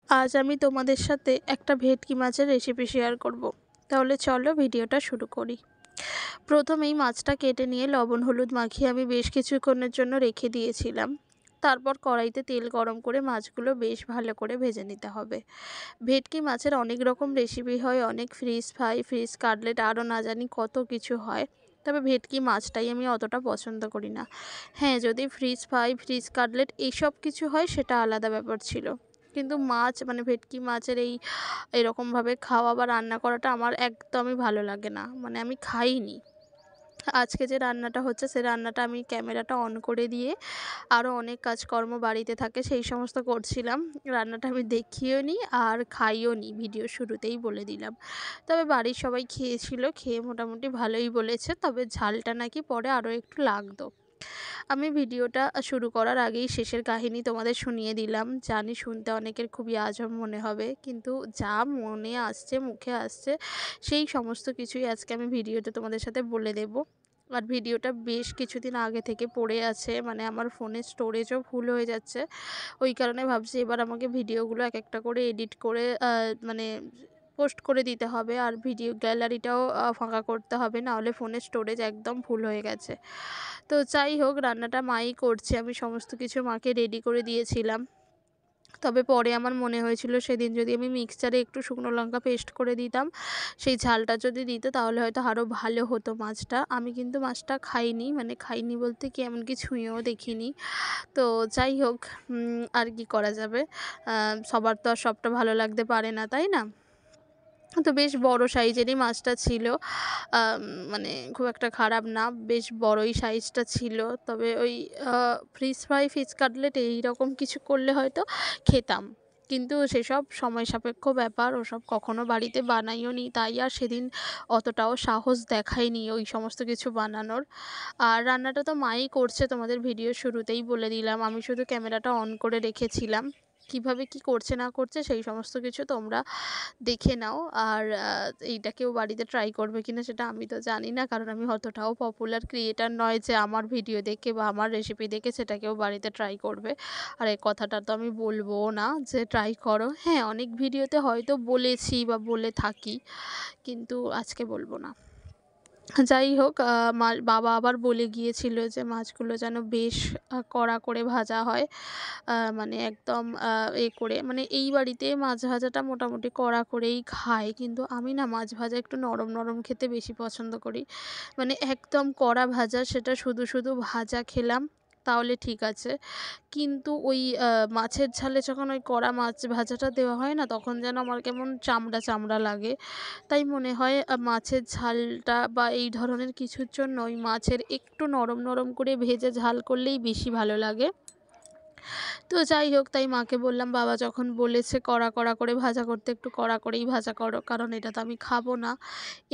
আজ আমি তোমাদের সাথে একটা ভেটকি মাছের রেসিপি শেয়ার করব। তাহলে চলো ভিডিওটা শুরু করি। প্রথমেই মাছটা কেটে নিয়ে লবণ হলুদ মাখিয়ে আমি বেশ কিছুক্ষণের জন্য রেখে দিয়েছিলাম। তারপর কড়াইতে তেল গরম করে মাছগুলো বেশ ভালো করে ভেজে নিতে হবে। ভেটকি মাছের অনেক রকম রেসিপি হয়, অনেক ফিশ ফ্রাই, ফিশ কাটলেট, আরও না জানি কত কিছু হয়। তবে ভেটকি মাছটাই আমি অতটা পছন্দ করি না। হ্যাঁ, যদি ফিশ ফ্রাই, ফিশ কাটলেট এইসব কিছু হয় সেটা আলাদা ব্যাপার ছিল, কিন্তু মাছ মানে ভেটকি মাছের এরকমভাবে খাওয়া বা রান্না করাটা আমার একদমই ভালো লাগে না, মানে আমি খাইনি। আজকে যে রান্নাটা হচ্ছে সে রান্নাটা আমি ক্যামেরাটা অন করে দিয়ে আরও অনেক কাজকর্ম বাড়িতে থাকে সেই সমস্ত করছিলাম। রান্নাটা আমি দেখিও নি আর খাইও নি, ভিডিও শুরুতেই বলে দিলাম। তবে বাড়ির সবাই খেয়েছিল, খেয়ে মোটামুটি ভালোই বলেছে, তবে ঝালটা নাকি পরে আরও একটু লাগতো। আমি ভিডিওটা শুরু করার আগেই শেষের কাহিনী তোমাদের শুনিয়ে দিলাম। জানি শুনতে অনেকের খুবই আজব মনে হবে, কিন্তু যা মনে আসছে, মুখে আসছে, সেই সমস্ত কিছুই আজকে আমি ভিডিওতে তোমাদের সাথে বলে দেব। আর ভিডিওটা বেশ কিছুদিন আগে থেকে পড়ে আছে, মানে আমার ফোনের স্টোরেজও ফুল হয়ে যাচ্ছে। ওই কারণে ভাবছি এবার আমাকে ভিডিওগুলো এক একটা করে এডিট করে মানে পোস্ট করে দিতে হবে, আর ভিডিও গ্যালারিটাও ফাঁকা করতে হবে, নাহলে ফোনের স্টোরেজ একদম ফুল হয়ে গেছে। তো যাই হোক, রান্নাটা মাই করছে, আমি সমস্ত কিছু মাকে রেডি করে দিয়েছিলাম। তবে পরে আমার মনে হয়েছিল সেদিন যদি আমি মিক্সচারে একটু শুকনো লঙ্কা পেস্ট করে দিতাম, সেই ঝালটা যদি দিত তাহলে হয়তো আরও ভালো হতো মাছটা। আমি কিন্তু মাছটা খাইনি, মানে খাইনি বলতে কি এমনকি ছুঁয়েও দেখিনি। তো যাই হোক, আর কি করা যাবে, সবার তো আর সবটা ভালো লাগতে পারে না, তাই না? তো বেশ বড় সাইজেরই মাছটা ছিল। আম মানে খুব একটা খারাপ না, বেশ বড়ই সাইজটা ছিল। তবে ওই ফিশ ফ্রাই, ফিশ কাটলেট এইরকম কিছু করলে হয়তো খেতাম। কিন্তু সেসব সময় সাপেক্ষ ব্যাপার, ওসব কখনো বাড়িতে বানাইও নি, তাই আর সেদিন অতটাও সাহস দেখাইনি ওই সমস্ত কিছু বানানোর। আর রান্নাটা তো মাই করছে, তোমাদের ভিডিওর শুরুতেই বলে দিলাম। আমি শুধু ক্যামেরাটা অন করে রেখেছিলাম। কিভাবে কি করছে না করছে সেই সমস্ত কিছু তোমরা দেখে নাও। আর এইটা কেউ বাড়িতে ট্রাই করবে কিনা সেটা আমি তো জানি না, কারণ আমি অতটাও পপুলার ক্রিয়েটার নয় যে আমার ভিডিও দেখে বা আমার রেসিপি দেখে সেটা কেউ বাড়িতে ট্রাই করবে। আর এই কথাটা তো আমি বলবোও না যে ট্রাই করো। হ্যাঁ, অনেক ভিডিওতে হয়তো বলেছি বা বলে থাকি, কিন্তু আজকে বলবো না। যাই হোক, বাবা আবার বলে গিয়েছিল যে মাছগুলো যেন বেশ কড়া করে ভাজা হয়। মানে একদম করে, মানে এই বাড়িতে মাছ ভাজাটা মোটামুটি কড়া করেই খায়। কিন্তু আমি না মাছ ভাজা একটু নরম, নরম খেতে বেশি পছন্দ করি। মানে একদম কড়া ভাজা, সেটা শুধু, শুধু ভাজা খেলাম তাহলে ঠিক আছে। কিন্তু ওই মাছের ঝালে যখন ওই কড়া মাছ ভাজাটা দেওয়া হয় না, তখন যেন আমার কেমন চামড়া, চামড়া লাগে। তাই মনে হয় মাছের ঝালটা বা এই ধরনের কিছুর জন্য ওই মাছের একটু নরম, নরম করে ভেজে ঝাল করলেই বেশি ভালো লাগে। তো যাই হোক, তাই মাকে বললাম, বাবা যখন বলেছে কড়া, কড়া করে ভাজা করতে, একটু কড়া করেই ভাজা করো, কারণ এটা তো আমি খাবো না।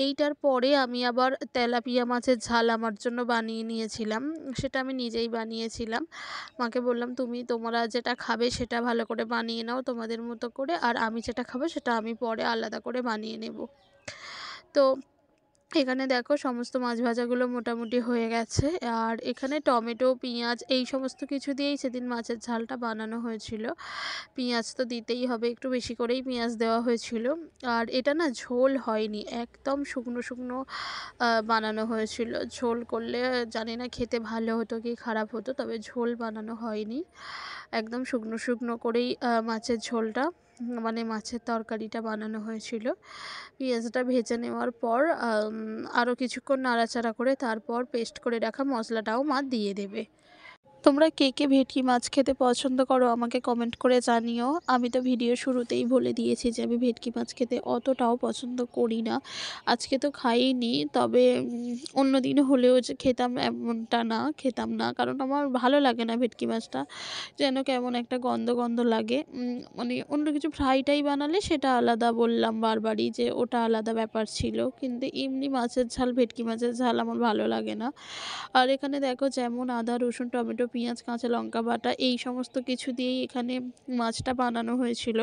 এইটার পরে আমি আবার তেলাপিয়া মাছের ঝাল আমার জন্য বানিয়ে নিয়েছিলাম। সেটা আমি নিজেই বানিয়েছিলাম। মাকে বললাম, তোমরা যেটা খাবে সেটা ভালো করে বানিয়ে নাও তোমাদের মতো করে, আর আমি যেটা খাবো সেটা আমি পরে আলাদা করে বানিয়ে নেব। তো এখানে দেখো সমস্ত মাছ ভাজাগুলো মোটামুটি হয়ে গেছে। আর এখানে টমেটো, পেঁয়াজ এই সমস্ত কিছু দিয়েই সেদিন মাছের ঝালটা বানানো হয়েছিল। পেঁয়াজ তো দিতেই হবে, একটু বেশি করেই পেঁয়াজ দেওয়া হয়েছিল। আর এটা না ঝোল হয়নি, একদম শুকনো, শুকনো বানানো হয়েছিল। ঝোল করলে জানি না খেতে ভালো হতো কি খারাপ হতো, তবে ঝোল বানানো হয়নি। একদম শুকনো, শুকনো করেই মাছের ঝোলটা, মানে মাছের তরকারিটা বানানো হয়েছিল। পেঁয়াজটা ভেজে নেওয়ার পর আরও কিছুক্ষণ নাড়াচাড়া করে তারপর পেস্ট করে রাখা মশলাটাও মা দিয়ে দেবে। তোমরা কে কে ভেটকি মাছ খেতে পছন্দ করো আমাকে কমেন্ট করে জানিও। আমি তো ভিডিও শুরুতেই বলে দিয়েছি যে আমি ভেটকি মাছ খেতে অতটাও পছন্দ করি না। আজকে তো খাইনি, তবে অন্যদিন হলেও যে খেতাম এমনটা না, খেতাম না, কারণ আমার ভালো লাগে না ভেটকি মাছটা, যেন কেমন একটা গন্ধ, গন্ধ লাগে। মানে অন্য কিছু ফ্রাইটাই বানালে সেটা আলাদা, বললাম বারবারই যে ওটা আলাদা ব্যাপার ছিল, কিন্তু এমনি মাছের ঝাল, ভেটকি মাছের ঝাল আমার ভালো লাগে না। আর এখানে দেখো যেমন আদা, রসুন, টমেটো পেঁয়াজ, কাঁচা লঙ্কা বাটা এই সমস্ত কিছু দিয়েই এখানে মাছটা বানানো হয়েছিল।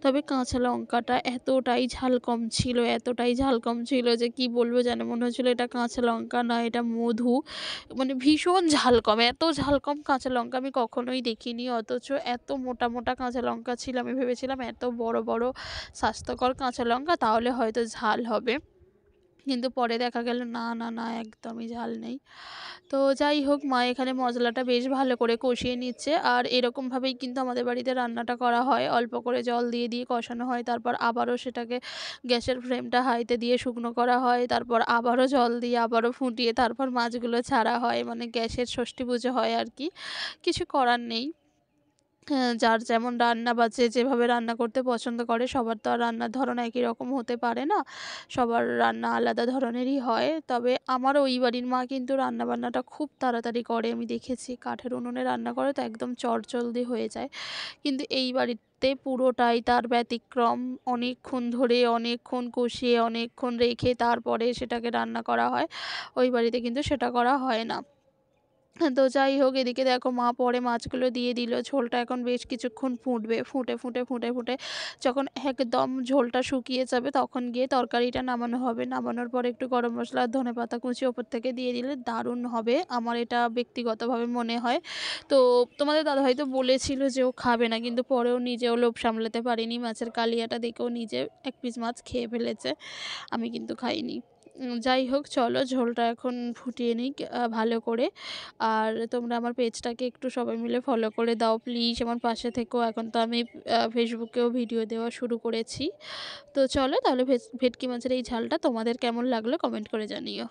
তবে কাঁচা লঙ্কাটা এতটাই ঝাল কম ছিল, এতটাই ঝাল কম ছিল যে কি বলবো যেন মনে হচ্ছিল এটা কাঁচা লঙ্কা না এটা মধু। মানে ভীষণ ঝাল কম, এত ঝাল কম কাঁচা লঙ্কা আমি কখনোই দেখিনি। অথচ এত মোটা, মোটা কাঁচা লঙ্কা ছিল। আমি ভেবেছিলাম এত বড়, বড় স্বাস্থ্যকর কাঁচা লঙ্কা তাহলে হয়তো ঝাল হবে। কিন্তু পরে দেখা গেল না, না, না একদমই ঝাল নেই। তো যাই হোক মা এখানে মশলাটা বেশ ভালো করে কষিয়ে নিচ্ছে। আর এরকমভাবেই কিন্তু আমাদের বাড়িতে রান্নাটা করা হয়। অল্প করে জল দিয়ে, দিয়ে কষানো হয়। তারপর আবারও সেটাকে গ্যাসের ফ্লেমটা হাইতে দিয়ে শুকনো করা হয়। তারপর আবারও জল দিয়ে আবারও ফুটিয়ে তারপর মাছগুলো ছাড়া হয়। মানে গ্যাসের ষষ্ঠী পুজো হয় আরকি। কিছু করার নেই। হ্যাঁ, যার যেমন রান্না বা যে যেভাবে রান্না করতে পছন্দ করে সবার তো আর রান্নার ধরন একই রকম হতে পারে না। সবার রান্না আলাদা ধরনেরই হয়। তবে আমার ওই বাড়ির মা কিন্তু রান্নাবান্নাটা খুব তাড়াতাড়ি করে আমি দেখেছি। কাঠের উনুনে রান্না করে তো একদম চটজলদি হয়ে যায়। কিন্তু এই বাড়িতে পুরোটাই তার ব্যতিক্রম। অনেকক্ষণ ধরে, অনেকক্ষণ কষিয়ে, অনেকক্ষণ রেখে তারপরে সেটাকে রান্না করা হয়। ওই বাড়িতে কিন্তু সেটা করা হয় না। তো যাই হোক এদিকে দেখো মা পরে মাছগুলো দিয়ে দিল। ঝোলটা এখন বেশ কিছুক্ষণ ফুটবে। ফুটে যখন একদম ঝোলটা শুকিয়ে যাবে তখন গিয়ে তরকারিটা নামানো হবে। নামানোর পরে একটু গরম মসলা আর ধনেপাতা কুচি ওপর থেকে দিয়ে দিলে দারুণ হবে। আমার এটা ব্যক্তিগতভাবে মনে হয়। তো তোমাদের দাদাভাই তো বলেছিল যে ও খাবে না। কিন্তু পরেও নিজেও লোভ সামলাতে পারেনি। মাছের কালিয়াটা দেখেও নিজে ১ পিস মাছ খেয়ে ফেলেছে। আমি কিন্তু খাইনি। যাই হোক চলো ঝোলটা এখন ফুটিয়ে নিই ভালো করে। আর তোমরা আমার পেজটাকে একটু সবাই মিলে ফলো করে দাও প্লিজ। আমার পাশে থেকো। এখন তো আমি ফেসবুকেও ভিডিও দেওয়া শুরু করেছি। তো চলো তাহলে ভেটকি মাছের এই ঝালটা তোমাদের কেমন লাগলো কমেন্ট করে জানিও।